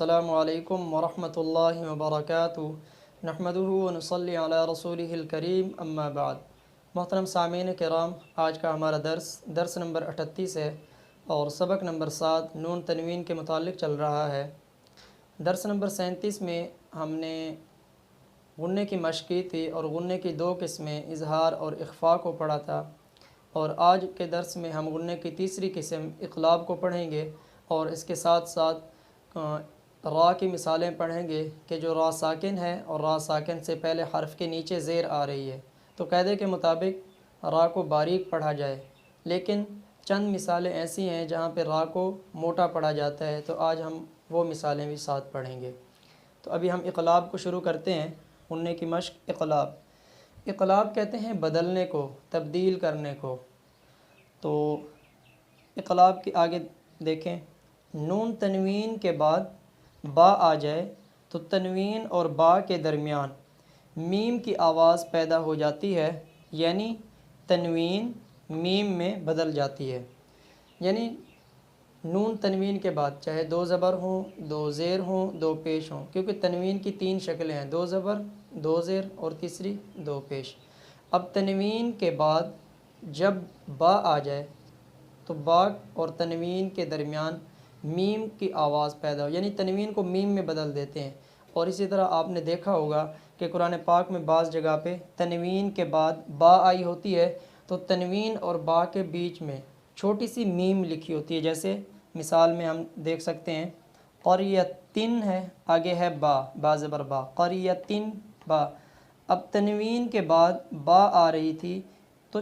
السلام علیکم ورحمۃ اللہ وبرکاتہ نحمدہ ونصلی علی رسولہ الکریم اما بعد۔ محترم سامعین کرام، آج کا ہمارا درس نمبر 38 ہے اور سبق نمبر 7 نون تنوین کے متعلق چل رہا ہے۔ درس نمبر 37 میں ہم نے غنّے کی مشق کی تھی اور غنّے کی دو قسمیں اظہار اور اخفاء کو پڑھا تھا، اور آج کے درس میں ہم غنّے کی تیسری قسم اقلاب کو پڑھیں گے اور اس کے ساتھ ساتھ را کی مثالیں پڑھیں گے کہ جو را ساکن ہے اور را ساکن سے پہلے حرف کے نیچے زیر آ رہی ہے، تو قاعدے کے مطابق را کو باریک پڑھا جائے، لیکن چند مثالیں ایسی ہیں جہاں پہ را کو موٹا پڑھا جاتا ہے، تو آج ہم وہ مثالیں بھی ساتھ پڑھیں گے۔ تو ابھی ہم اقلاب کو شروع کرتے ہیں۔ غنّے کی مشق اقلاب۔ اقلاب کہتے ہیں بدلنے کو، تبدیل کرنے کو۔ تو اقلاب کے آگے دیکھیں، نون تنوین کے بعد با آ جائے تو تنوین اور با کے درمیان میم کی آواز پیدا ہو جاتی ہے، یعنی تنوین میم میں بدل جاتی ہے۔ یعنی نون تنوین کے بعد چاہے دو زبر ہوں، دو زیر ہوں، دو پیش ہوں، کیونکہ تنوین کی تین شکلیں ہیں، دو زبر، دو زیر اور تیسری دو پیش۔ اب تنوین کے بعد جب با آ جائے تو با اور تنوین کے درمیان میم کی آواز پیدا ہو، یعنی تنوین کو میم میں بدل دیتے ہیں۔ اور اسی طرح آپ نے دیکھا ہوگا کہ قرآن پاک میں بعض جگہ پہ تنوین کے بعد با آئی ہوتی ہے تو تنوین اور با کے بیچ میں چھوٹی سی میم لکھی ہوتی ہے، جیسے مثال میں ہم دیکھ سکتے ہیں قریتن ہے، آگے ہے با زبر با، قریتن با۔ اب تنوین کے بعد با آ رہی تھی تو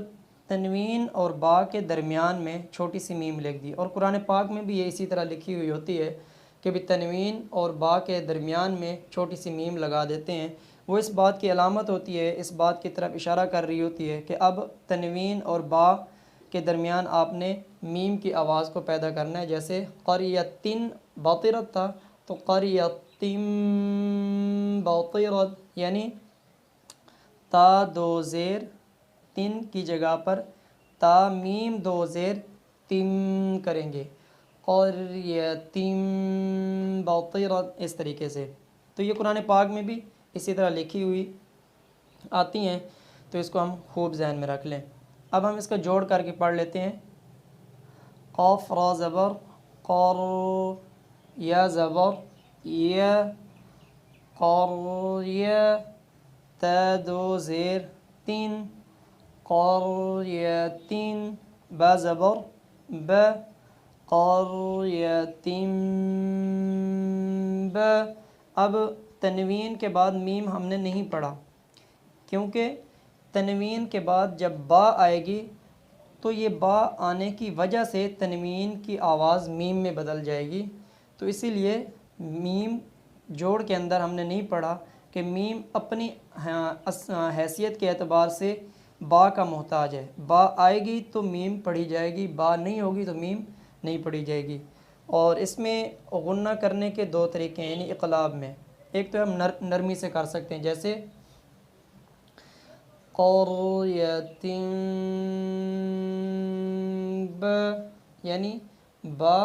تنوین اور با کے درمیان میں چھوٹی سی میم لکھ دی، اور قرآن پاک میں بھی یہ اسی طرح لکھی ہوئی ہوتی ہے کہ بھی تنوین اور با کے درمیان میں چھوٹی سی میم لگا دیتے ہیں۔ وہ اس بات کی علامت ہوتی ہے، اس بات کی طرف اشارہ کر رہی ہوتی ہے کہ اب تنوین اور با کے درمیان آپ نے میم کی آواز کو پیدا کرنا ہے، جیسے قریتن باطرت تھا تو قریتم باطرت، یعنی تا دو زیر تن کی جگہ پر تا میم دو زیر تم کریں گے، قریتم باطرت، اس طریقے سے۔ تو یہ قرآن پاک میں بھی اسی طرح لکھی ہوئی آتی ہیں، تو اس کو ہم خوب ذہن میں رکھ لیں۔ اب ہم اس کا جوڑ کر کے پڑھ لیتے ہیں۔ قاف را زبر قار، یا زبر یا، قاریہ، تا دو زیر تین، قاریتین، با زبر با، قاریتین با۔ اب تنوین کے بعد میم ہم نے نہیں پڑھا، کیونکہ تنوین کے بعد جب با آئے گی تو یہ با آنے کی وجہ سے تنوین کی آواز میم میں بدل جائے گی، تو اسی لیے میم جوڑ کے اندر ہم نے نہیں پڑھا کہ میم اپنی حیثیت کے اعتبار سے با کا محتاج ہے، با آئے گی تو میم پڑھی جائے گی، با نہیں ہوگی تو میم نہیں پڑھی جائے گی۔ اور اس میں غنّہ کرنے کے دو طریقے ہیں، یعنی اقلاب میں ایک تو ہم نرمی سے کر سکتے ہیں، جیسے قریتن با، یعنی با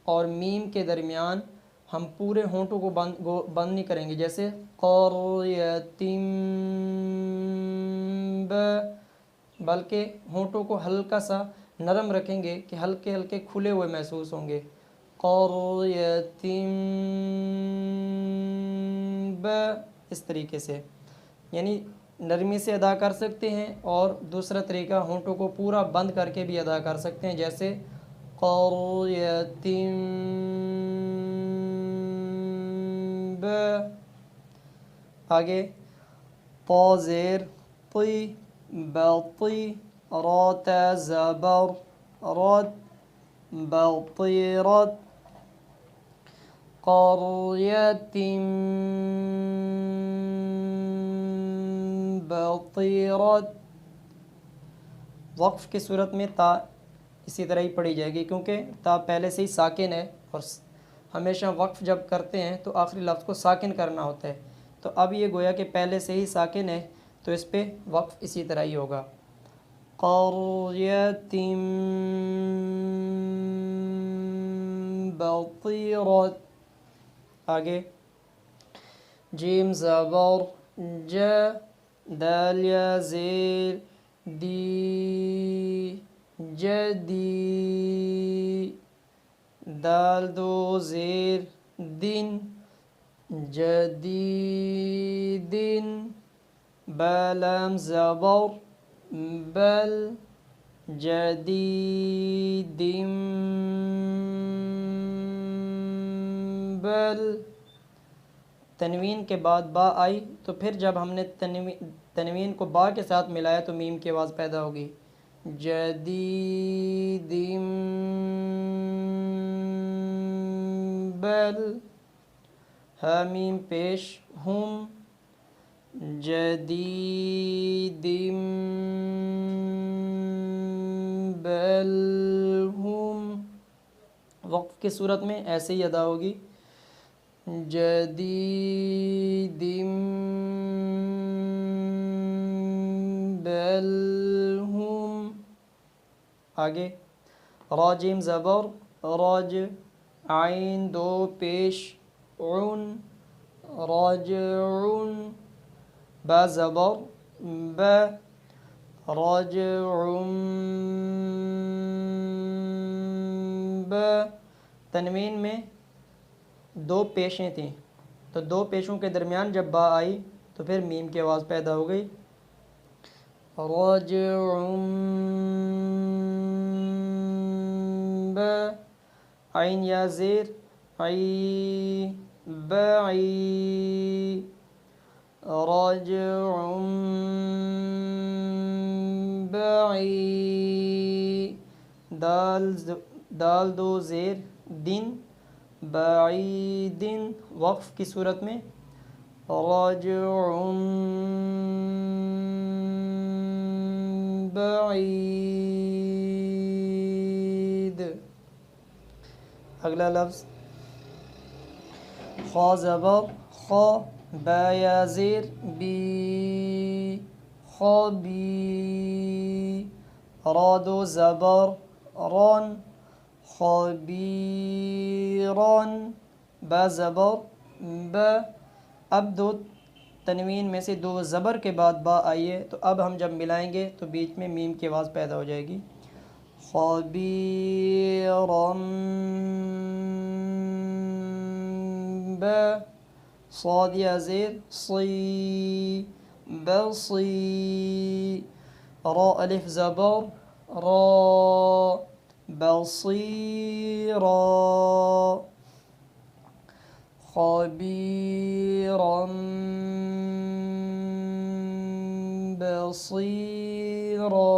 اور میم کے درمیان ہم پورے ہونٹوں کو بند نہیں کریں گے، جیسے قریتن با، بلکہ ہونٹوں کو ہلکا سا نرم رکھیں گے کہ ہلکے ہلکے کھلے ہوئے محسوس ہوں گے، قریتن با، اس طریقے سے۔ یعنی نرمی سے ادا کر سکتے ہیں، اور دوسرا طریقہ ہونٹوں کو پورا بند کر کے بھی ادا کر سکتے ہیں، جیسے قریتن با۔ آگے طا زیر طی، باطی، را تا زبر رت، باطرت، قریتن باطرت۔ وقف کی صورت میں تا اسی طرح ہی پڑھی جائے گی، کیونکہ تا پہلے سے ہی ساکن ہے، اور ہمیشہ وقف جب کرتے ہیں تو آخری لفظ کو ساکن کرنا ہوتا ہے، تو اب یہ گویا کہ پہلے سے ہی ساکن ہے تو اس پہ وقف اسی طرح ہی ہوگا۔ قریتن باطرت، آگے جیم زبر ج، دال یا زیر دی جدی، دال دو زیر دن جدیدن، با لام زبر بل جدیدم بل، تنوین کے بعد با آئی تو پھر جب ہم نے تنوین کو با کے ساتھ ملایا تو میم کی آواز پیدا ہوگی، جدیدم بل، ہا میم پیش ہم جدیدم بل ہم، وقف کی صورت میں ایسے ہی ادا ہوگی، جدیدم بل ہم۔ آگے را جیم زبر راج، عین دو پیش عن راجعن، با زبر با راجعن با، تنوین میں دو پیشیں تھیں تو دو پیشوں کے درمیان جب با آئی تو پھر میم کی آواز پیدا ہو گئی، راجعن با، عین یا زیر عی بعی، راجعن بعی، دال دو زیر دن بعیدن، وقف کی صورت میں راجعن بعید۔ اگلا لفظ خا زبر خا، با یا زیر بی خابی، را دو زبر ران خبیران، با زبر با، اب دو تنوین میں سے دو زبر کے بعد با آئیے تو اب ہم جب ملائیں گے تو بیچ میں میم کی آواز پیدا ہو جائے گی، خبیرم با، صاد یا زیر صی بصی، را الف زبر را بصیرا، خبیرا بصیرا،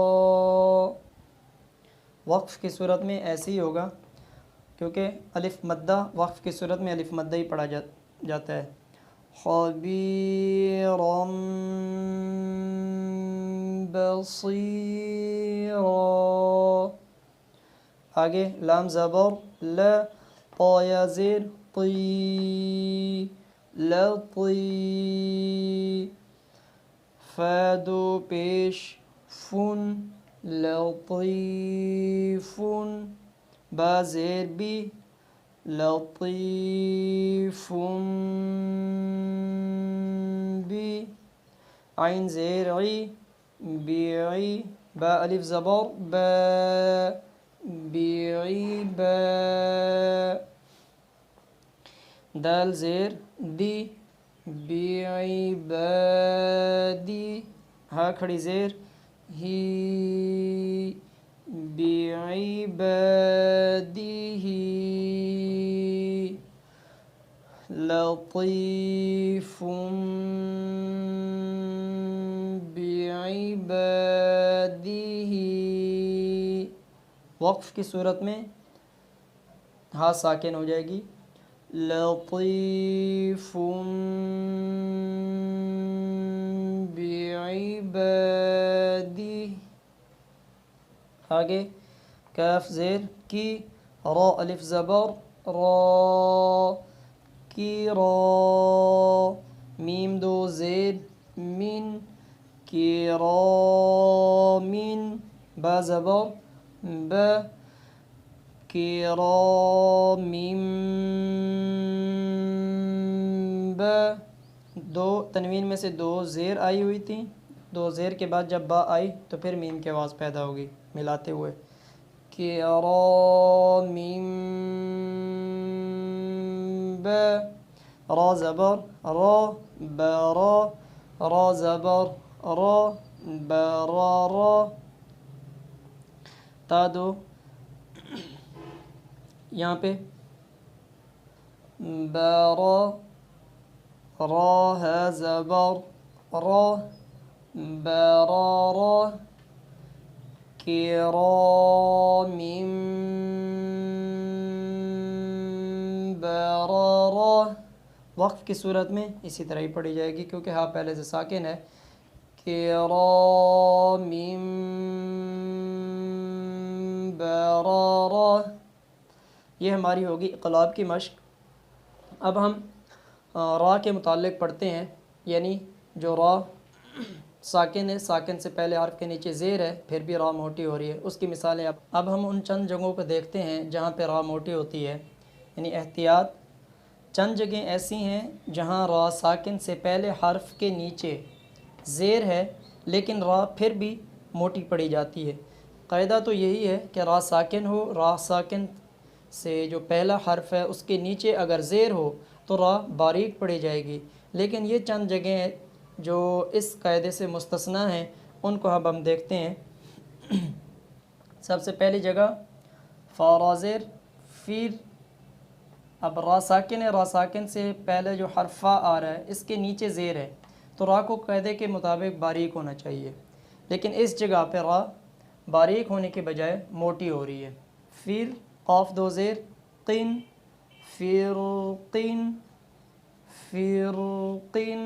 وقف کی صورت میں ایسے ہی ہوگا کیونکہ الف مدہ وقف کی صورت میں الف مدہ ہی پڑھا جاتا ہے، خبیرا بصیرا۔ آگے لام زبر لا، طا یا زیر طی لطی، فا دو پیش فن لطیفن، با زیر بی لطیفن بی، عین زیر عی بیعی، با الف زبر با بیعیبا، دال زیر دی بیعبادی، ہا کھڑی زیر ہی بعباده، لطیف بعباده، وقف کی صورت میں ہاں ساکن ہو جائے گی، لطیف بعباده۔ آگے کاف زیر کی، را الف زبر را کی را، میم دو زیر من کی را من، با زبر با کی را میم ب، دو تنوین میں سے دو زیر آئی ہوئی تھیں، دو زیر کے بعد جب با آئی تو پھر میم کی آواز پیدا ہوگی ملاتے ہوئے، کرام ب، را زبر را، برا، را زبر را، برارا، تا دو یہاں پہ برا، را ہے زبر را، برارا، کرام برارا۔ وقف کی صورت میں اسی طرح ہی پڑھی جائے گی کیونکہ ہاں پہلے سے ساکن ہے، کرام برارا۔ یہ ہماری ہوگی اقلاب کی مشق۔ اب ہم را کے متعلق پڑھتے ہیں، یعنی جو را ساکن ہے، ساکن سے پہلے حرف کے نیچے زیر ہے، پھر بھی را موٹی ہو رہی ہے، اس کی مثالیں اب ہم ان چند جگہوں پہ دیکھتے ہیں جہاں پہ را موٹی ہوتی ہے، یعنی احتیاط۔ چند جگہیں ایسی ہیں جہاں را ساکن سے پہلے حرف کے نیچے زیر ہے لیکن را پھر بھی موٹی پڑھی جاتی ہے۔ قاعدہ تو یہی ہے کہ را ساکن ہو، را ساکن سے جو پہلا حرف ہے اس کے نیچے اگر زیر ہو تو را باریک پڑھی جائے گی، لیکن یہ چند جگہیں جو اس قاعدے سے مستثنیٰ ہیں ان کو اب ہم دیکھتے ہیں۔ سب سے پہلی جگہ فا را زیر فیر، اب را ساکن ہے، را ساکن سے پہلے جو حرف فا آ رہا ہے اس کے نیچے زیر ہے تو را کو قاعدے کے مطابق باریک ہونا چاہیے، لیکن اس جگہ پہ را باریک ہونے کے بجائے موٹی ہو رہی ہے۔ پھر قاف دو زیر قین، فرقین، فرقین،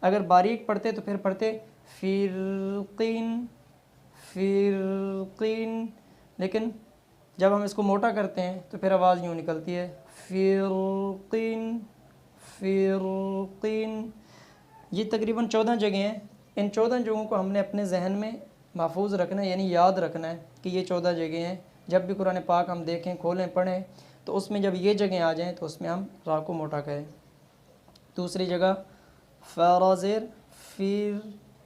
اگر باریک پڑھتے تو پھر پڑھتے فرقین، فرقین، لیکن جب ہم اس کو موٹا کرتے ہیں تو پھر آواز یوں نکلتی ہے فرقین، فرقین۔ یہ تقریباً 14 جگہیں ہیں، ان 14 جگہوں کو ہم نے اپنے ذہن میں محفوظ رکھنا ہے، یعنی یاد رکھنا ہے کہ یہ 14 جگہیں ہیں۔ جب بھی قرآن پاک ہم دیکھیں، کھولیں، پڑھیں تو اس میں جب یہ جگہیں آ جائیں تو اس میں ہم را کو موٹا کریں۔ دوسری جگہ فا را زیر فیر،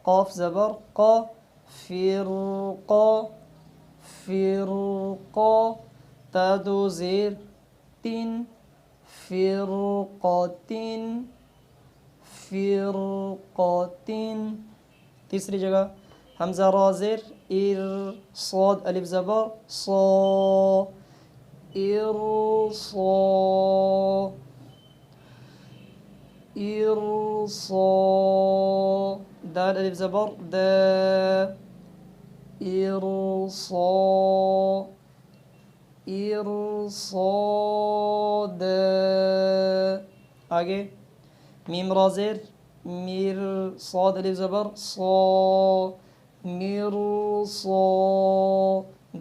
قاف زبر قا، فرقا، فرقا، تا دو زیر تین، فرقاتین، فرقاتین۔ تیسری جگہ حمزہ را زیر ایر، صاد الف زبر صا، ارصا، ارصا، دال الف زبر دا، ارصا، ارصاد۔ آگے میم را زیر میر، صاد الف زبر صا، مرصا،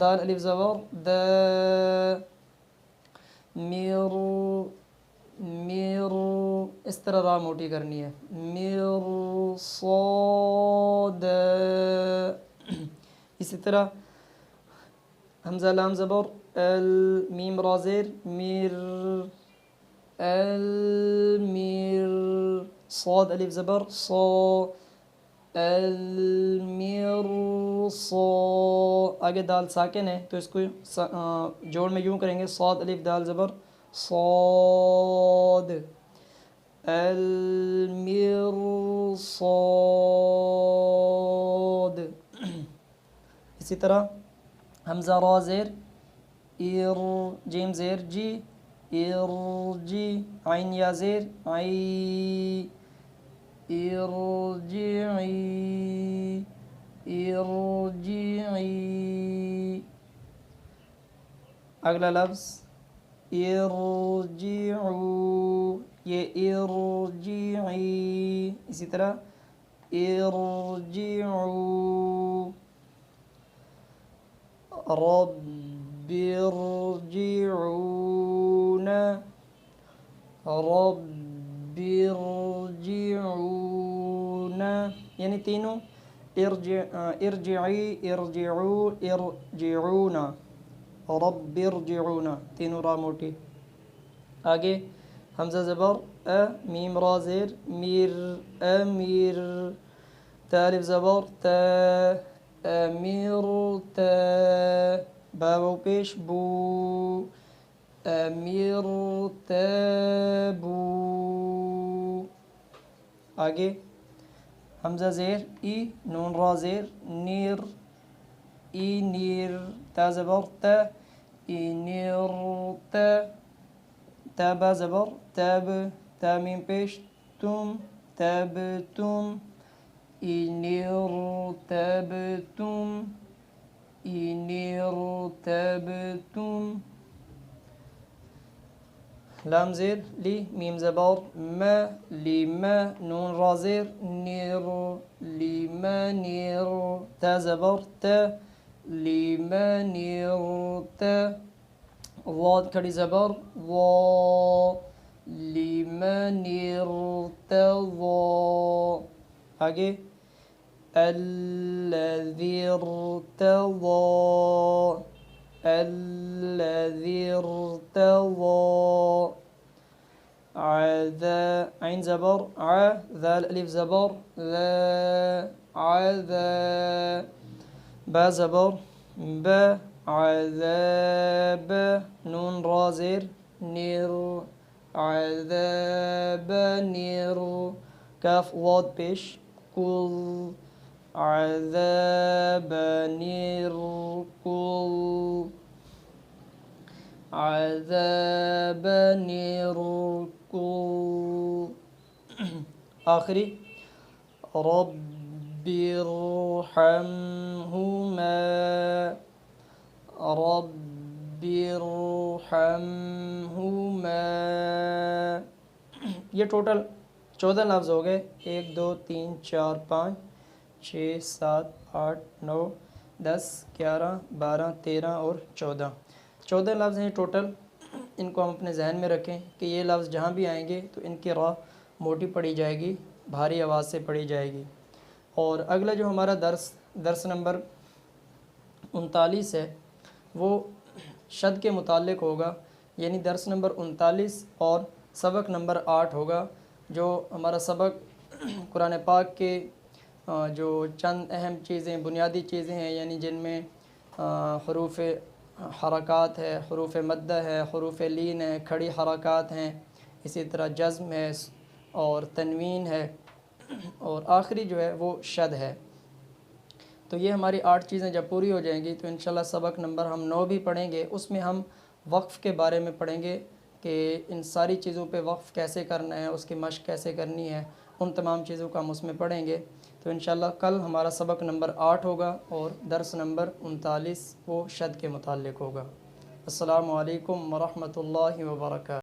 دال الف زبر دا، میر، اس طرح را موٹی کرنی ہے، مرصاد۔ اسی طرح حمزہ لام زبر ال، میم را زیر میر، المیر، صاد الف زبر صا، المرصا۔ آگے دال ساکن ہے تو اس کو جوڑ میں یوں کریں گے، صاد الف دال زبر صاد، المرصاد۔ اسی طرح حمزہ را زیر ایر، جیم زیر جی، ارجی، عین یا زیر عی، ارجعی، ارجعی۔ اگلا لفظ ارجعو، یہ ارجعی، اسی طرح ارجعو، رب ارجعون، رب ارجعون، یعنی تینوں ارجعی، ارجعو، ارجعون، رب ارجعون، تینوں را موٹی۔ آگے حمزہ زبر میم را زیر میر امیر، تا الف زبر تا امیر تا، با واو پیش بو امیر تابو۔ آگے حمزہ زیر ای نون را زیر نیر ای نیر، تا زبر تا ای نیر تا، تا با زبر تاب، تا میم پیش تم تاب تم، ای نیر تاب تم ای نیر تاب تم۔ لام زیر لی میم زبر ما لی ما، نون را زیر نیر لی ما نیر، تا زبر تا لی ما نیر تا، واد کھڑی زبر وا لی ما نیر تا وا۔ آگے الذی ارتضی الذی ارتضی، عذا عین زبر ع، ذال الف زبر ذا عذا، با زبر با عذاب، نون را زیر نیر عذاب نیر، کاف واد پیش کل عذاب نیر کل عذاب نیر کل۔ آخری رب ارحمہما رب ارحمہما۔ یہ ٹوٹل 14 لفظ ہو گئے، 1 2 3 4 5 6 7 8 9 10 11 12 13 اور 14 لفظ ہیں ٹوٹل۔ ان کو ہم اپنے ذہن میں رکھیں کہ یہ لفظ جہاں بھی آئیں گے تو ان کی راء موٹی پڑھی جائے گی، بھاری آواز سے پڑھی جائے گی۔ اور اگلا جو ہمارا درس نمبر 39 ہے وہ شد کے متعلق ہوگا، یعنی درس نمبر 39 اور سبق نمبر 8 ہوگا، جو ہمارا سبق قرآن پاک کے جو چند اہم چیزیں بنیادی چیزیں ہیں، یعنی جن میں حروف حرکات ہے، حروف مدہ ہے، حروف لین ہے، کھڑی حرکات ہیں، اسی طرح جزم ہے اور تنوین ہے، اور آخری جو ہے وہ شد ہے۔ تو یہ ہماری 8 چیزیں جب پوری ہو جائیں گی تو انشاءاللہ سبق نمبر ہم 9 بھی پڑھیں گے۔ اس میں ہم وقف کے بارے میں پڑھیں گے کہ ان ساری چیزوں پہ وقف کیسے کرنا ہے، اس کی مشق کیسے کرنی ہے، ان تمام چیزوں کا ہم اس میں پڑھیں گے۔ تو انشاءاللہ کل ہمارا سبق نمبر 8 ہوگا اور درس نمبر 39 وہ شد کے متعلق ہوگا۔ السلام علیکم ورحمۃ اللہ وبرکاتہ۔